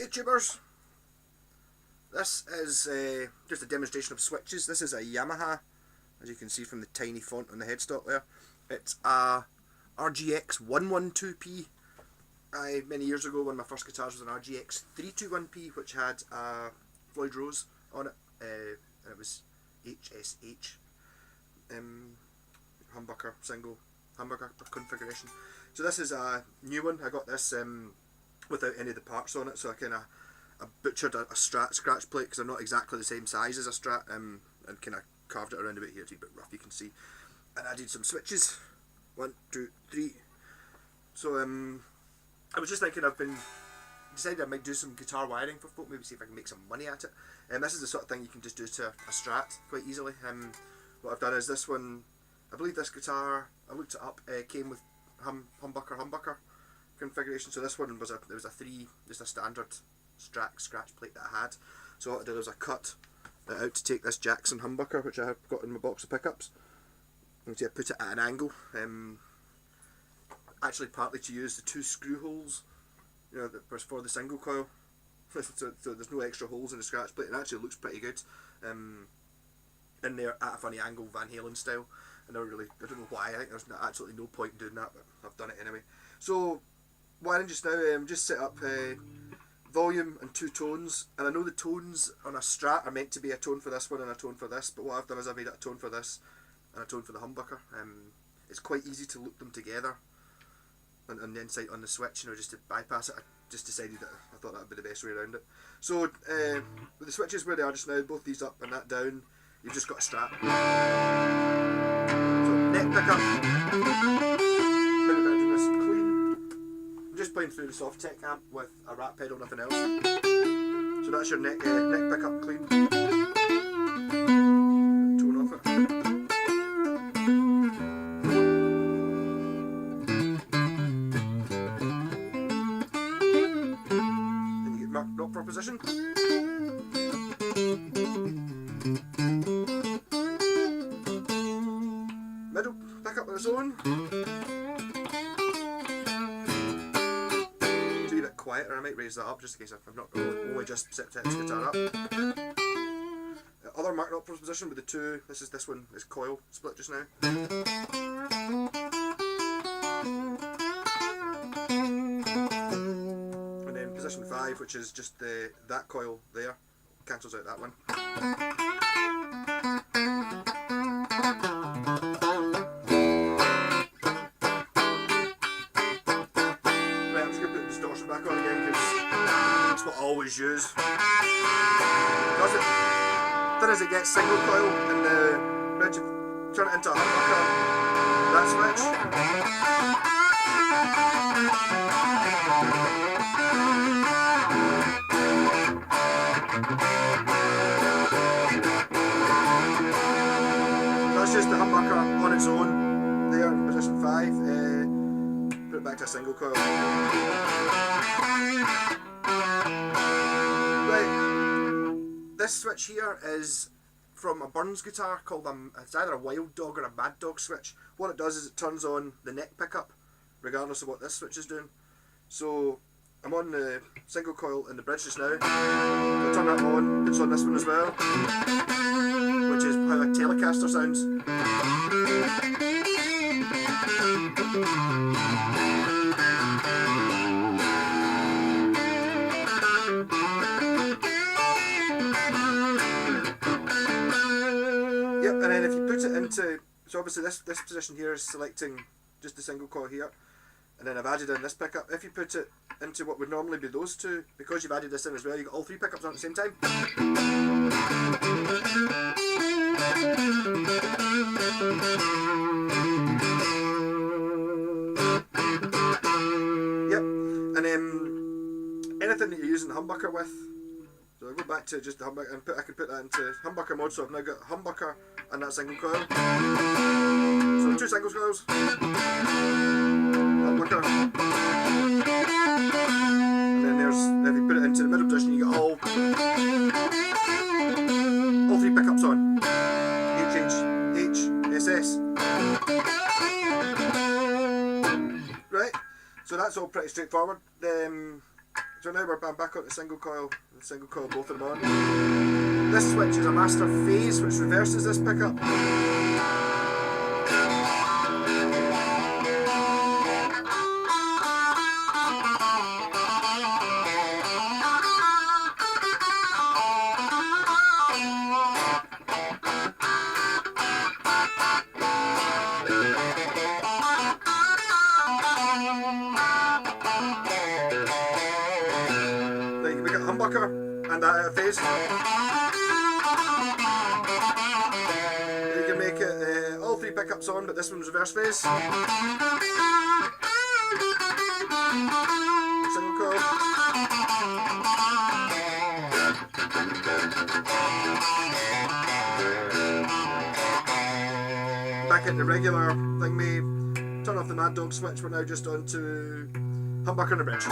YouTubers, this is just a demonstration of switches. This is a Yamaha, as you can see from the tiny font on the headstock there. It's a RGX 112P. Many years ago, one of my first guitars was an RGX 321P, which had a Floyd Rose on it, and it was HSH humbucker, single humbucker configuration. So this is a new one. I got this without any of the parts on it, so I butchered a strat scratch plate because they're not exactly the same size as a strat, and kind of carved it around a bit here. It's a bit rough, you can see, and added some switches. 1, 2, 3. So I was just thinking, decided I might do some guitar wiring for folk, maybe see if I can make some money at it. This is the sort of thing you can just do to a strat quite easily. What I've done is this one, I believe this guitar, I looked it up, came with humbucker configuration. So this one was just a standard strat scratch plate that I had. So what I did was I cut it out to take this Jackson humbucker, which I have got in my box of pickups, and I put it at an angle. Actually, partly to use the 2 screw holes, you know, that was for the single coil. So there's no extra holes in the scratch plate. It actually looks pretty good in there at a funny angle, Van Halen style. And I don't know why. I think there's absolutely no point in doing that, but I've done it anyway. So wiring just now, just set up volume and 2 tones, and I know the tones on a strat are meant to be a tone for this one and a tone for this, but what I've done is I've made it a tone for this and a tone for the humbucker. It's quite easy to loop them together on the inside on the switch, you know, just to bypass it. I just decided that I thought that would be the best way around it. So with the switches where they are just now, both these up and that down, you've just got a strat. So neck pickup, maybe better doing this clean. I'm just playing through the Softtek amp with a rat pedal, nothing else. So that's your neck pickup clean. Tone off it. Not for position. Middle pickup on its own. It's a wee bit quieter. I might raise that up just in case I've not only just set this guitar up. Other marked up for position with the 2. This one is coil split just now. Position 5, which is just that coil there, cancels out that one. Right, I'm just going to put the distortion back on again because that's what I always use. Then as it gets single coil and turn it into a humbucker, that switch. That's just the humbucker on its own there in position 5. Put it back to a single coil. Right, this switch here is from a Burns guitar called it's either a Wild Dog or a Mad Dog switch. What it does is it turns on the neck pickup regardless of what this switch is doing. So I'm on the single coil in the bridge just now. I'll turn that on, puts on this one as well, which is how a Telecaster sounds. Yep, and then if you put it into, so obviously this position here is selecting just the single coil here, and then I've added in this pickup. If you put it into what would normally be those 2, because you've added this in as well, you've got all 3 pickups on at the same time. Yep, and anything that you're using the humbucker with, so I'll go back to just the humbucker and I can put that into humbucker mode, so I've now got humbucker and that single coil. So 2 single coils, humbucker, and then if you put it into the middle position, you get all 3 pickups on. H, SS. Right, so that's all pretty straightforward. So now I'm back on the single coil, both of them on. This switch is a master phase which reverses this pickup. We got a humbucker and a phase. You can make it all three pickups on, but this one's reverse phase. Single coil. Back at the regular thing, me turn off the Mad Dog switch. We're now just on to humbucker and a bridge.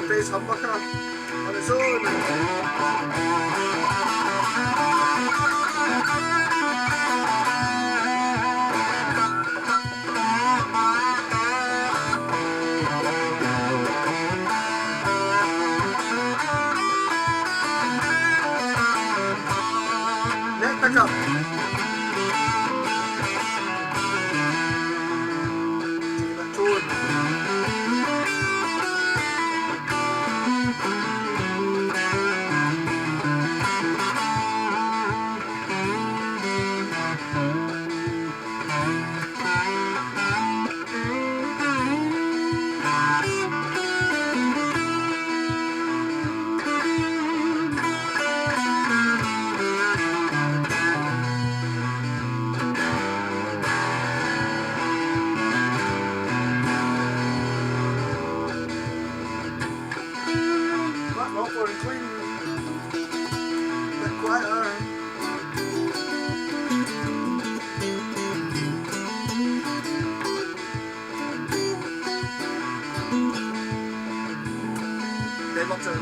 Phase humbucker on its own. Neck pickup. Taking that tone. Muffler and clean. A bit quieter. Dave Upton.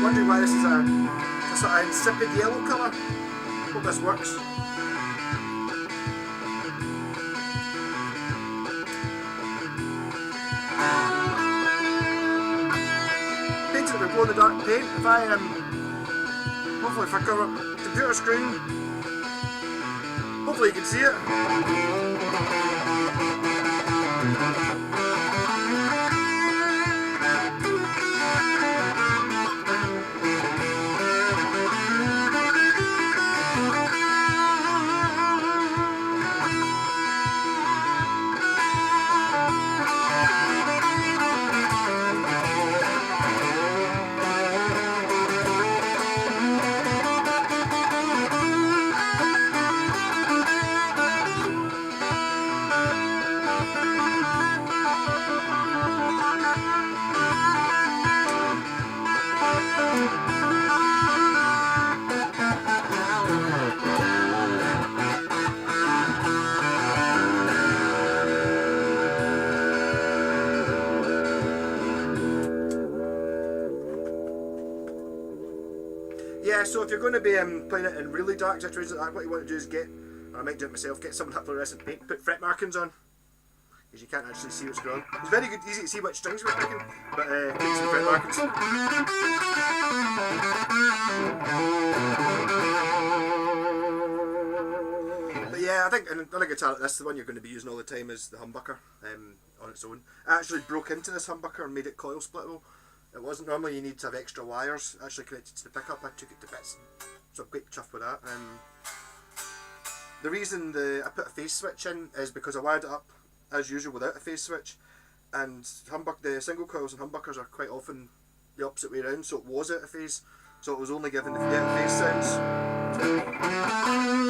Wondering why this is a sort of insipid yellow colour. Hope this works. Painted it with glow in the dark paint. If I hopefully if I cover up the computer screen, hopefully you can see it. yeah, so if you're going to be playing it in really dark situations like that, what you want to do is get, or I might do it myself, get some of that fluorescent paint, put fret markings on, because you can't actually see what's going on. It's very good, easy to see which strings we're picking, but put some fret markings. But yeah, I think on a guitar like this, the one you're going to be using all the time is the humbucker on its own. I actually broke into this humbucker and made it coil splittable. It wasn't normally you need to have extra wires actually connected to the pickup. I took it to bits, so I'm quite chuffed with that. The reason I put a phase switch in is because I wired it up as usual without a phase switch, and the single coils and humbuckers are quite often the opposite way around, so it was out of phase, so it was only giving the out of phase sounds,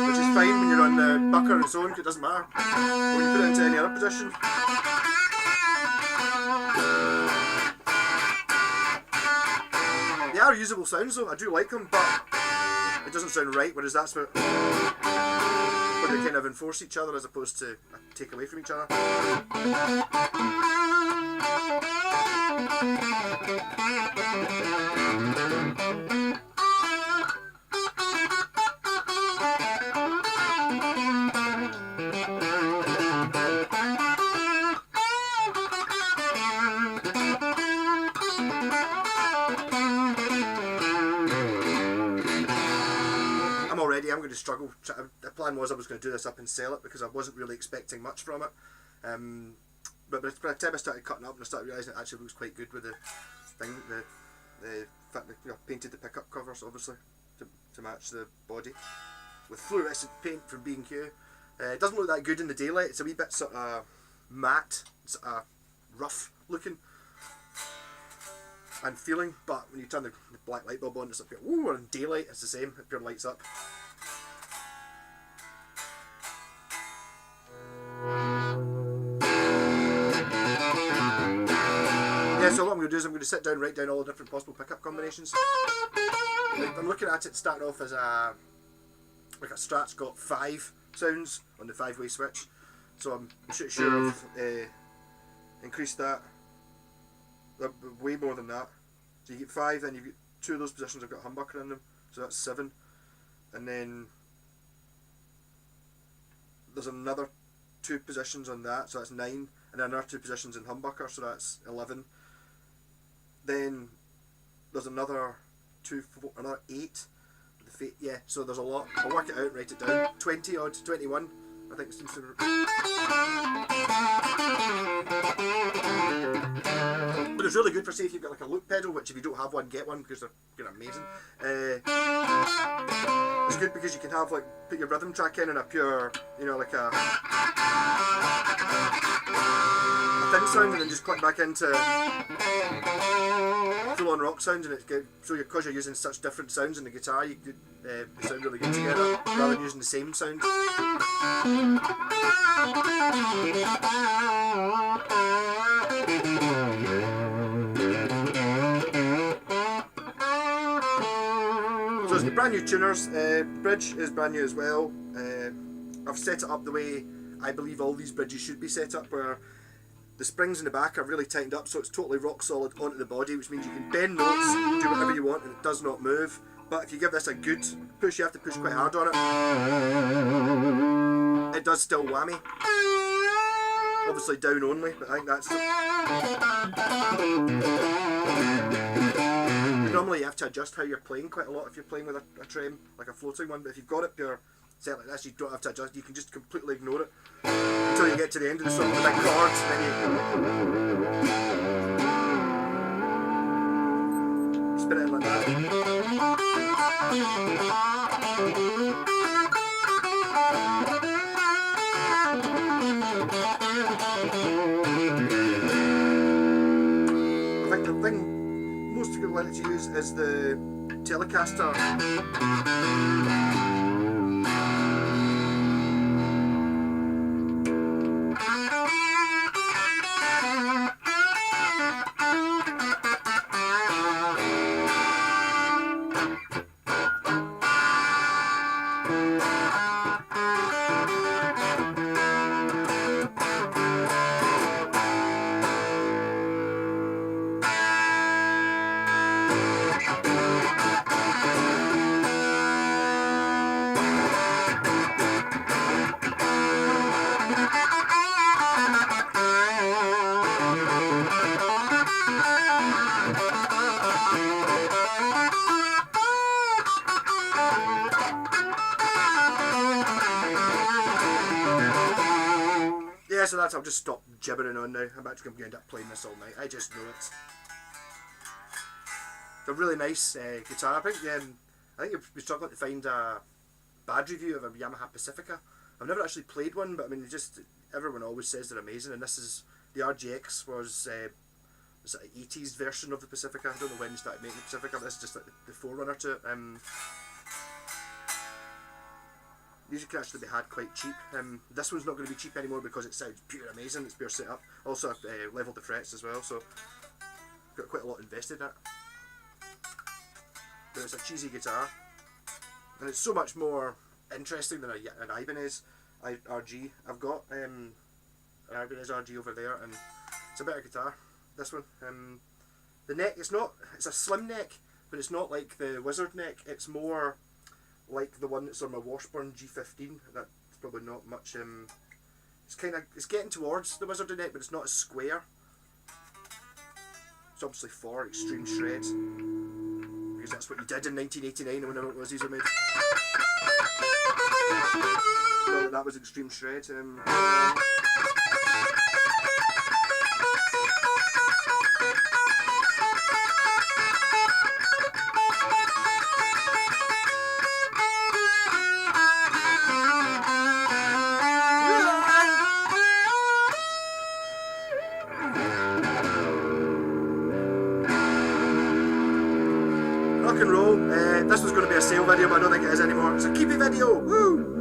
which is fine when you're on the bucker on its own, because it doesn't matter when you put it into any other position. They are usable sounds though, I do like them, but it doesn't sound right, whereas that's where they kind of enforce each other as opposed to take away from each other. I'm going to struggle. The plan was I was going to do this up and sell it because I wasn't really expecting much from it. But by the time I started cutting up and I started realising it actually looks quite good with the thing, painted the pickup covers obviously to match the body with fluorescent paint from B&Q. It doesn't look that good in the daylight. It's a wee bit sort of matte, sort of rough looking and feeling, but when you turn the black light bulb on, it's like, ooh, in daylight it's the same. It pure lights up. Yeah, so what I'm going to do is I'm going to sit down and write down all the different possible pickup combinations. I'm looking at it starting off as a Strat's got 5 sounds on the 5-way switch, so I'm sure I've increased that way more than that. So you get 5, then you get 2 of those positions have got a humbucker in them, so that's 7, and then there's another 2 positions on that, so that's 9, and then another 2 positions in humbucker, so that's 11. Then there's another 8. Yeah, so there's a lot. I'll work it out, write it down. 20 odd, 21, I think it seems to. But it's really good for, say, if you've got like a loop pedal, which if you don't have one, get one because they're amazing. It's good because you can have put your rhythm track in and a pure, like a thin sound, and then just click back into full-on rock sounds, and it's good. So because you're using such different sounds in the guitar, you could sound really good together rather than using the same sound. So it's the brand new tuners. Bridge is brand new as well. I've set it up the way I believe all these bridges should be set up, where the springs in the back are really tightened up, so it's totally rock solid onto the body, which means you can bend notes, do whatever you want, and it does not move. But if you give this a good push, you have to push quite hard on it. It does still whammy. Obviously down only, but I think that's... Normally you have to adjust how you're playing quite a lot if you're playing with a trem, like a floating one, but if you've got it pure set like this, you don't have to adjust, you can just completely ignore it until you get to the end of the song with the big chords, and then you spin it in like that. I think the thing most people like to use is the Telecaster. so I'll just stop gibbering on now. I'm actually going to end up playing this all night. I just know it. It's a really nice guitar. I think you're struggling to find a bad review of a Yamaha Pacifica. I've never actually played one, but I mean, everyone always says they're amazing, and this is, the RGX was the sort of 80s version of the Pacifica. I don't know when they started making the Pacifica, but this is just like the forerunner to it. These can actually be had quite cheap. This one's not going to be cheap anymore because it sounds pure amazing, it's pure setup. Also I've levelled the frets as well, so got quite a lot invested in it. But it's a cheesy guitar, and it's so much more interesting than an Ibanez RG. I've got an Ibanez RG over there, and it's a better guitar, this one. The neck, it's a slim neck, but it's not like the Wizard neck, it's more like the one that's on my Washburn G15. That's probably not much, it's getting towards the Wizard neck, but it's not as square. It's obviously for extreme shred, because that's what you did in 1989 whenever it was these were made. So that was extreme shred. Rock and roll. This was going to be a sale video, but I don't think it is anymore. It's a keepy video. Woo!